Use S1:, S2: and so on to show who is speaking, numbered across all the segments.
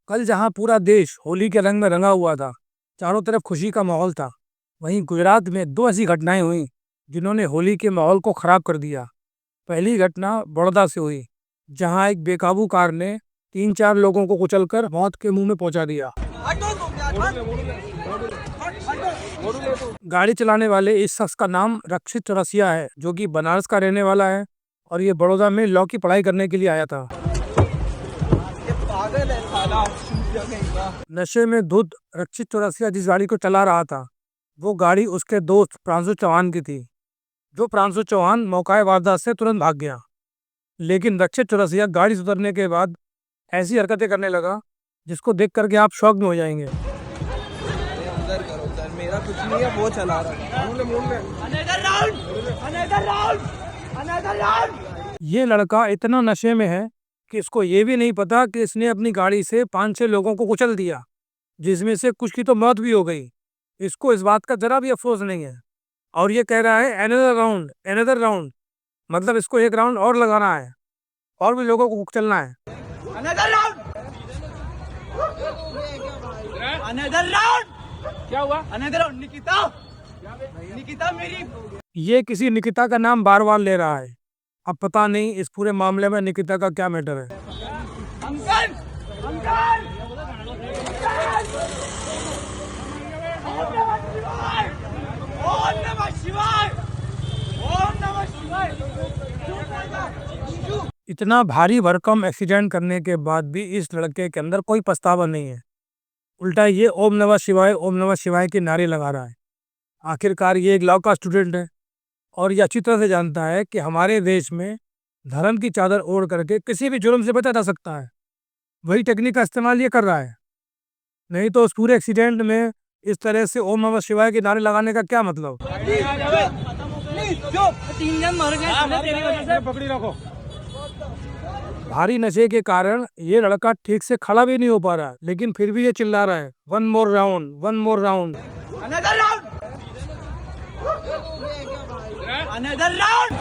S1: कल जहां पूरा देश होली के रंग में रंगा हुआ था, चारों तरफ खुशी का माहौल था, वहीं गुजरात में दो ऐसी घटनाएं हुई जिन्होंने होली के माहौल को खराब कर दिया। पहली घटना बड़ौदा से हुई, जहां एक बेकाबू कार ने 3-4 लोगों को कुचलकर मौत के मुंह में पहुंचा दिया। गाड़ी चलाने वाले इस शख्स का नाम रक्षित चौरसिया है, जो कि बनारस का रहने वाला है और ये बड़ौदा में लॉ की पढ़ाई करने के लिए आया था। नशे में धुत रक्षित चौरसिया जिस गाड़ी को चला रहा था, वो गाड़ी उसके दोस्त प्रांशु चौहान की थी। जो प्रांशु चौहान मौका वारदात से तुरंत भाग गया, लेकिन रक्षित चौरसिया गाड़ी से उतरने के बाद ऐसी हरकतें करने लगा जिसको देख करके आप शौक में हो जाएंगे।
S2: अंदर करो सर, मेरा कुछ नहीं है, वो चला रहा है।
S1: ये लड़का इतना नशे में है कि इसको ये भी नहीं पता कि इसने अपनी गाड़ी से 5-6 लोगों को कुचल दिया, जिसमें से कुछ की तो मौत भी हो गई। इसको इस बात का जरा भी अफसोस नहीं है और ये कह रहा है अनदर राउंड, मतलब इसको एक राउंड और लगाना है और भी लोगों को कुचलना है।
S2: क्या हुआ? निकिता, निकिता मेरी।
S1: ये किसी निकिता का नाम बार बार ले रहा है। अब पता नहीं इस पूरे मामले में निकिता का क्या मैटर है।
S2: अंकल, अंकल, ओम नमः शिवाय, ओम नमः शिवाय।
S1: इतना भारी भरकम एक्सीडेंट करने के बाद भी इस लड़के के अंदर कोई पछतावा नहीं है, उल्टा ये ओम नमः शिवाय के नारे लगा रहा है। आखिरकार ये एक लॉ का स्टूडेंट है और ये अच्छी तरह से जानता है कि हमारे देश में धर्म की चादर ओढ़ करके किसी भी जुर्म से बचा जा सकता है। वही टेक्निक का इस्तेमाल ये कर रहा है, नहीं तो उस पूरे एक्सीडेंट में इस तरह से ओम नमः शिवाय के नारे लगाने का क्या मतलब।
S2: 3 जन मर गए तेरी वजह से। पकड़ी रखो।
S1: भारी नशे के कारण ये लड़का ठीक से खड़ा भी नहीं हो पा रहा, लेकिन फिर भी ये चिल्ला रहा है, one more round, one more round.
S2: Another round, another round.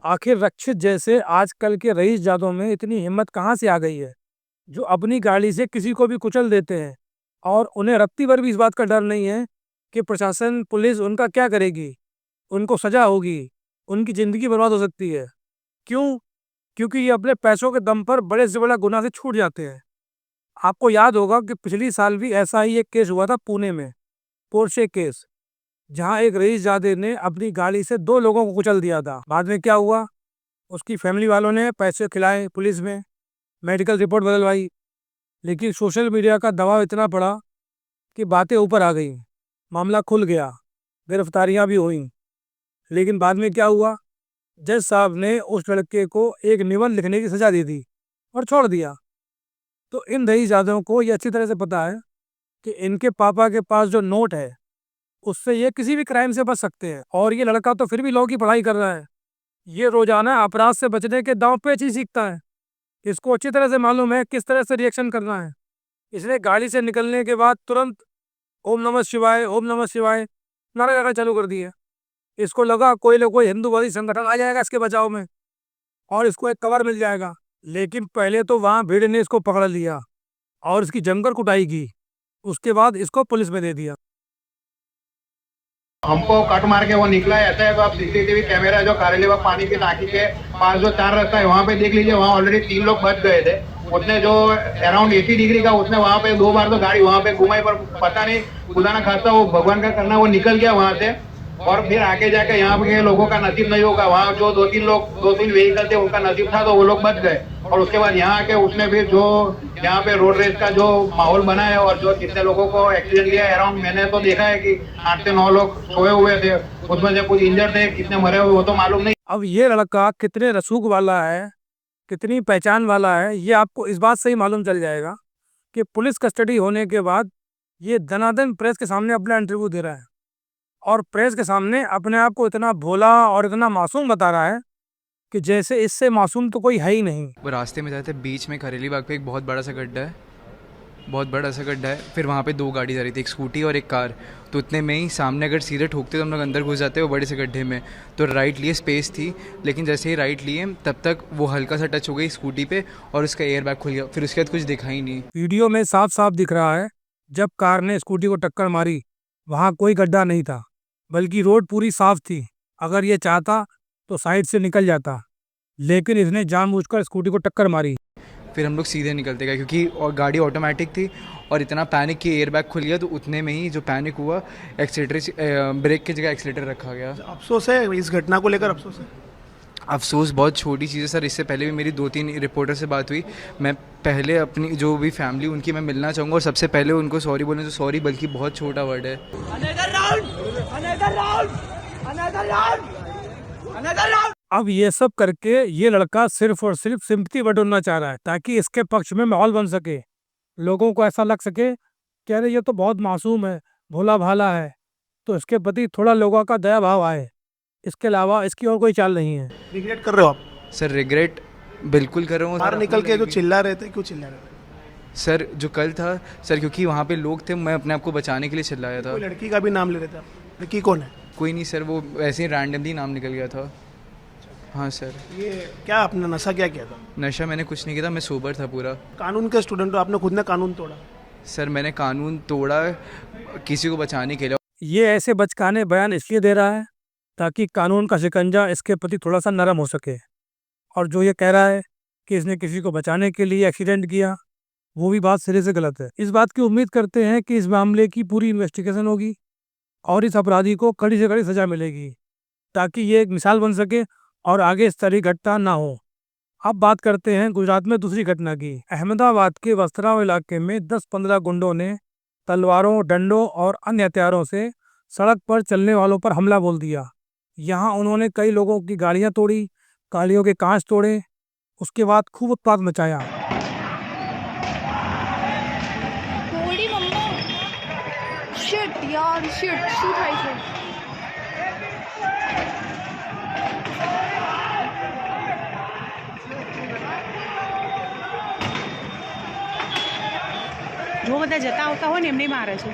S1: आखिर रक्षित जैसे आजकल के रईस जादों में इतनी हिम्मत कहाँ से आ गई है, जो अपनी गाड़ी से किसी को भी कुचल देते हैं और उन्हें रत्ती भर भी इस बात का डर नहीं है कि प्रशासन पुलिस उनका क्या करेगी, उनको सजा होगी, उनकी ज़िंदगी बर्बाद हो सकती है। क्यों? क्योंकि ये अपने पैसों के दम पर बड़े से बड़ा गुनाह से छूट जाते हैं। आपको याद होगा कि पिछली साल भी ऐसा ही एक केस हुआ था पुणे में, पोर्शे केस, जहां एक रईसजादे ने अपनी गाड़ी से 2 लोगों को कुचल दिया था। बाद में क्या हुआ, उसकी फैमिली वालों ने पैसे खिलाए पुलिस में, मेडिकल रिपोर्ट बदलवाई, लेकिन सोशल मीडिया का दबाव इतना पड़ा कि बातें ऊपर आ गई, मामला खुल गया, गिरफ्तारियां भी हुई। लेकिन बाद में क्या हुआ, जज साहब ने उस लड़के को एक निबंध लिखने की सजा दी थी और छोड़ दिया। तो इन रईसजादों को ये अच्छी तरह से पता है कि इनके पापा के पास जो नोट है उससे ये किसी भी क्राइम से बच सकते हैं, और ये लड़का तो फिर भी लॉ की पढ़ाई कर रहा है। ये रोजाना अपराध से बचने के दांव पेच ही सीखता है। इसको अच्छी तरह से मालूम है किस तरह से रिएक्शन करना है। इसने गाड़ी से निकलने के बाद तुरंत ओम नमः शिवाय नारे लगाना चालू कर दिए। इसको लगा कोई ना कोई हिंदूवादी संगठन आ जाएगा इसके बचाव में और इसको एक कवर मिल जाएगा। लेकिन पहले तो वहां भीड़ ने इसको पकड़ लिया और इसकी जमकर कुटाई की, उसके बाद इसको पुलिस में दे दिया।
S3: हमको कट मार के वो निकला है, ऐसा है तो आप सीसीटीवी कैमरा जो कारेलीबाग पानी की टांकी के पास जो 4 रास्ता है वहाँ पे देख लीजिए, वहाँ ऑलरेडी 3 लोग बच गए थे। उसने जो अराउंड 80 डिग्री का उसने वहाँ पे 2 बार तो गाड़ी वहाँ पे घुमाई, पर पता नहीं खुदा ना खास्ता वो भगवान का करना वो निकल गया वहाँ से। और फिर आगे जाके यहाँ पे लोगों का नसीब नहीं होगा, वहाँ जो 2-3 व्हीकल थे उनका नसीब था तो वो लोग बच गए। और उसके बाद यहाँ आके उसने फिर जो यहाँ पे रोड रेस का जो माहौल बना है और जो कितने लोगों को एक्सीडेंट किया है, अराउंड मैंने तो देखा है कि 8 से 9 लोग सोए हुए थे, उसमें से कुछ इंजर्ड थे, कितने मरे हुए वो तो मालूम नहीं।
S1: अब ये लड़का कितने रसूख वाला है, कितनी पहचान वाला है, ये आपको इस बात से ही मालूम चल जाएगा कि पुलिस कस्टडी होने के बाद ये दनादन प्रेस के सामने अपना इंटरव्यू दे रहा है और प्रेस के सामने अपने आप को इतना भोला और इतना मासूम बता रहा है कि जैसे इससे मासूम तो कोई है ही नहीं।
S4: वो रास्ते में जाते बीच में खरेली बाग पे एक बहुत बड़ा सा गड्ढा है, बहुत बड़ा सा गड्ढा है। फिर वहाँ पे 2 गाड़ी जा रही थी, एक स्कूटी और एक कार। तो उतने में ही सामने अगर सीधे ठोकते तो हम लोग अंदर घुस जाते वो बड़े से गड्ढे में। तो राइट लिए, स्पेस थी, लेकिन जैसे ही राइट लिए तब तक वो हल्का सा टच हो गई स्कूटी पे और उसका एयर बैग खुल गया। फिर उसके बाद कुछ दिखा ही नहीं।
S1: वीडियो में साफ साफ दिख रहा है जब कार ने स्कूटी को टक्कर मारी वहाँ कोई गड्ढा नहीं था, बल्कि रोड पूरी साफ थी। अगर ये चाहता तो साइड से निकल जाता, लेकिन इसने जानबूझकर स्कूटी को टक्कर मारी।
S4: फिर हम लोग सीधे निकलते गए क्योंकि और गाड़ी ऑटोमेटिक थी और इतना पैनिक कि एयर बैग खुल गया। तो उतने में ही जो पैनिक हुआ, एक्सीलरेटर, ब्रेक की जगह एक्सीलरेटर रखा गया।
S5: अफसोस है इस घटना को लेकर, अफसोस है।
S4: अफसोस बहुत छोटी चीज़ है सर। इससे पहले भी मेरी 2-3 रिपोर्टर से बात हुई। मैं पहले अपनी जो भी फैमिली उनकी मैं मिलना चाहूँगा और सबसे पहले उनको सॉरी बोलने। तो सॉरी बल्कि बहुत छोटा वर्ड है।
S1: अब ये सब करके ये लड़का सिर्फ और सिर्फ सिंपैथी बटोरना चाह रहा है ताकि इसके पक्ष में माहौल बन सके, लोगों को ऐसा लग सके कि अरे ये तो बहुत मासूम है, भोला भाला है, तो इसके प्रति थोड़ा लोगों का दया भाव आए। इसके अलावा इसकी और कोई चाल नहीं है।
S5: रिग्रेट कर रहे हो आप?
S4: सर रिग्रेट बिल्कुल कर रहा हूँ।
S5: बाहर निकल के जो चिल्ला रहे थे, क्यों चिल्ला रहे थे?
S4: सर जो कल था सर, क्योंकि वहाँ पे लोग थे, मैं अपने आप को बचाने के लिए चिल्लाया था।
S5: कोई लड़की का भी नाम ले रहे थे आप? लड़की कौन है?
S4: कोई नहीं सर, वो ऐसे ही रैंडमली नाम निकल गया था। हाँ सर।
S5: ये क्या आपने नशा क्या किया था?
S4: नशा मैंने कुछ नहीं किया था, मैं सोबर था पूरा।
S5: कानून के स्टूडेंट हो, आपने खुद ने कानून तोड़ा।
S4: सर मैंने कानून तोड़ा किसी को बचाने के लिए।
S1: ये ऐसे बचकाने बयान इसलिए दे रहा है ताकि कानून का शिकंजा इसके प्रति थोड़ा सा नरम हो सके। और जो ये कह रहा है कि इसने किसी को बचाने के लिए एक्सीडेंट किया, वो भी बात सिरे से गलत है। इस बात की उम्मीद करते हैं कि इस मामले की पूरी इन्वेस्टिगेशन होगी और इस अपराधी को कड़ी से कड़ी सजा मिलेगी ताकि ये एक मिसाल बन सके और आगे इस तरह की घटना ना हो। अब बात करते हैं गुजरात में दूसरी घटना की। अहमदाबाद के वस्त्राव इलाके में 10-15 गुंडों ने तलवारों, डंडों और अन्य हथियारों से सड़क पर चलने वालों पर हमला बोल दिया। यहाँ उन्होंने कई लोगों की गाड़ियां तोड़ी, गाड़ियों के कांच तोड़े, उसके बाद खूब उत्पात मचाया।
S6: थोड़ी मम्मा, शिट यार, शिट शूट है इसे।
S7: જો બધા જતા આવતા હોય ને એમને મારે છે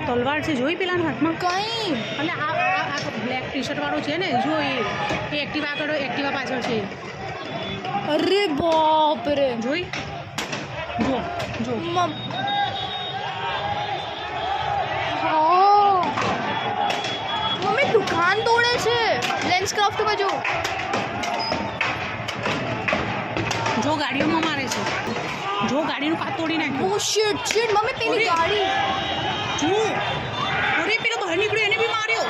S7: તલવાર છે જોઈ પેલાના હાથમાં
S6: કઈ
S7: અને આ બ્લેક ટી શર્ટ વાળો છે ને જો એ એક્ટિવા આગળ એક્ટિવા પાછળ છે
S6: અરે બાપ રે
S7: જોઈ જો જો
S6: મમ હા મમ્મી દુકાન તોડે છે લેન્સ ક્રાફ્ટ માં જો
S7: જો ગાડીઓમાં મારે છે જો ગાડીનું કાચ તોડી નાખ્યું
S6: ઓ શિટ શિટ મમ્મી પેલી ગાડી
S7: જો અરે પેલો બહાર નીકળ્યો એને બી માર્યો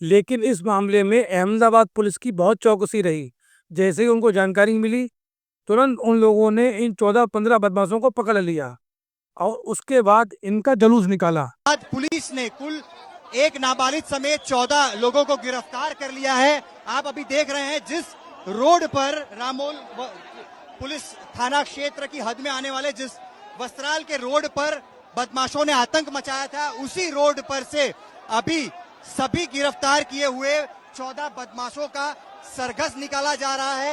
S1: लेकिन इस मामले में अहमदाबाद पुलिस की बहुत चौकसी रही। जैसे ही उनको जानकारी मिली, तुरंत उन लोगों ने इन 14-15 बदमाशों को पकड़ लिया और उसके बाद इनका जुलूस निकाला।
S8: आज पुलिस ने कुल एक नाबालिग समेत 14 लोगों को गिरफ्तार कर लिया है। आप अभी देख रहे हैं जिस रोड पर रामोल पुलिस थाना क्षेत्र की हद में आने वाले जिस वस्त्राल के रोड पर बदमाशों ने आतंक मचाया था, उसी रोड पर से अभी सभी गिरफ्तार किए हुए 14 बदमाशों का सरघस निकाला जा रहा है।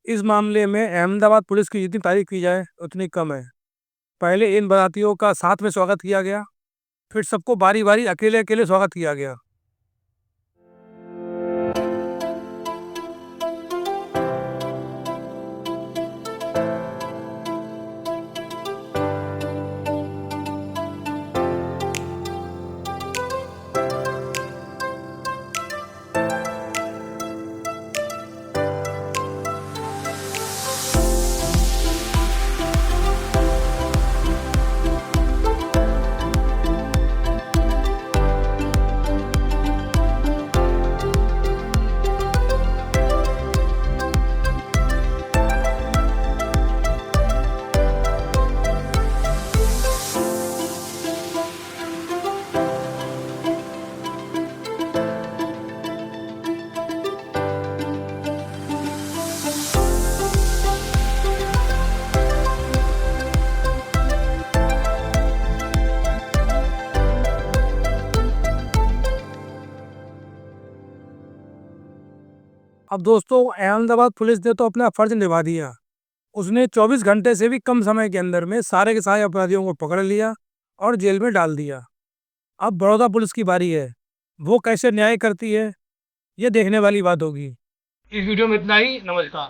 S1: इस मामले में अहमदाबाद पुलिस की जितनी तारीफ की जाए उतनी कम है। पहले इन बारातियों का साथ में स्वागत किया गया, फिर सबको बारी बारी अकेले अकेले स्वागत किया गया। अब दोस्तों अहमदाबाद पुलिस ने तो अपना फर्ज निभा दिया। उसने 24 घंटे से भी कम समय के अंदर में सारे के सारे अपराधियों को पकड़ लिया और जेल में डाल दिया। अब बड़ौदा पुलिस की बारी है, वो कैसे न्याय करती है ये देखने वाली बात होगी। इस वीडियो में इतना ही। नमस्कार।